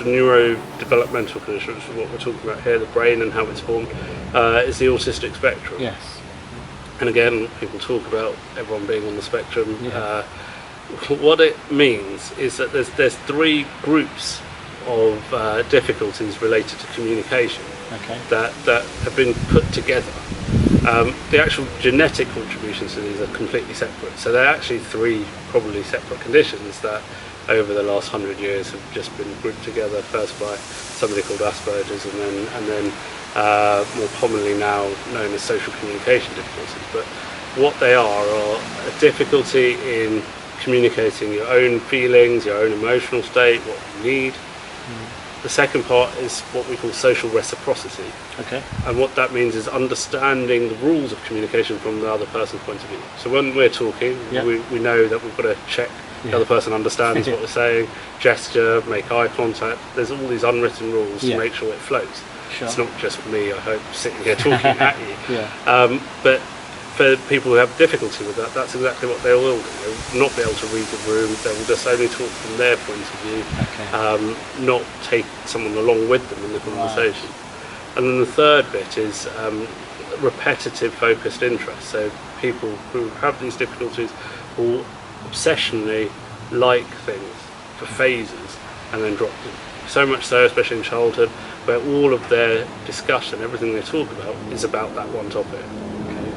neurodevelopmental condition, which is what we're talking about here, the brain and how it's formed, is the autistic spectrum. Yes. And again, people talk about everyone being on the spectrum. Yeah. What it means is that there's three groups of difficulties related to communication that have been put together. The actual genetic contributions to these are completely separate. So they're actually three probably separate conditions that over the last 100 years have just been grouped together, first by somebody called Asperger's and then more commonly now known as social communication difficulties. But what they are a difficulty in communicating your own feelings, your own emotional state, what you need. The second part is what we call social reciprocity. Okay. And what that means is understanding the rules of communication from the other person's point of view. So when we're talking, we know that we've got to check the other person understands what we're saying, gesture, make eye contact. There's all these unwritten rules to make sure it flows. Sure. It's not just me, I hope, sitting here talking at you. Yeah. But for people who have difficulty with that, that's exactly what they will do. They'll not be able to read the room, they will just only talk from their point of view, not take someone along with them in the conversation. Right. And then the third bit is repetitive focused interest. So people who have these difficulties will obsessionally like things for phases and then drop them. So much so, especially in childhood, where all of their discussion, everything they talk about, is about that one topic.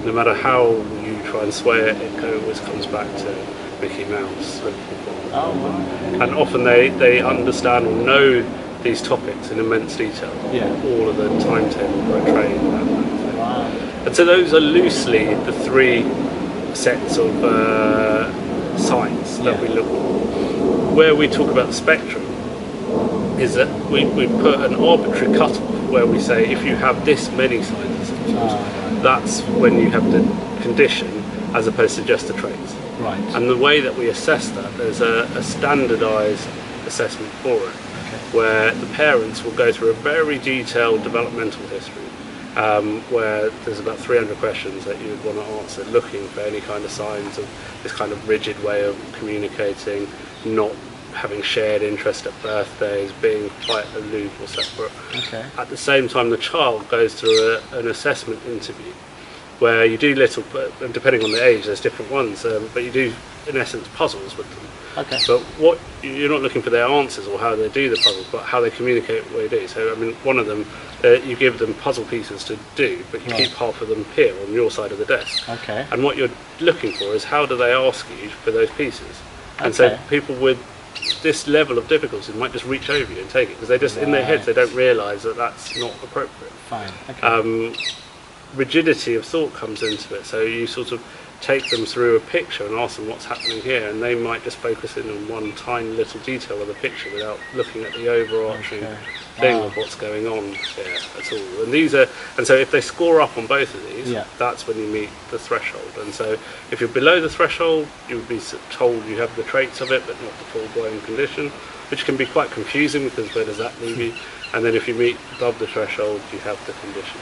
No matter how you try and sway it, it always comes back to Mickey Mouse. Oh, wow. And often they understand or know these topics in immense detail. Yeah. All of the timetable for a train, that kind of thing. Wow. And so those are loosely the three sets of signs that we look for. Where we talk about the spectrum is that we put an arbitrary cutoff where we say if you have this many signs and symptoms, that's when you have the condition as opposed to just the traits. Right. And the way that we assess that, there's a standardised assessment for it, where the parents will go through a very detailed developmental history, where there's about 300 questions that you would want to answer, looking for any kind of signs of this kind of rigid way of communicating, not having shared interest at birthdays, being quite aloof or separate. Okay. At the same time, the child goes through an assessment interview where you do little, and depending on the age, there's different ones, but you do, in essence, puzzles with them. Okay. But what you're not looking for their answers or how they do the puzzles, but how they communicate what they do. So, I mean, one of them, you give them puzzle pieces to do, but you keep half of them here on your side of the desk. Okay. And what you're looking for is how do they ask you for those pieces. And so people with this level of difficulty might just reach over you and take it because they just in their heads they don't realise that that's not appropriate. Fine. Okay. Rigidity of thought comes into it, so you sort of take them through a picture and ask them what's happening here, and they might just focus in on one tiny little detail of the picture without looking at the overarching thing of what's going on here at all. And these are, and so if they score up on both of these, that's when you meet the threshold. And so if you're below the threshold, you would be told you have the traits of it, but not the full-blown condition, which can be quite confusing because where does that leave you? And then if you meet above the threshold, you have the condition.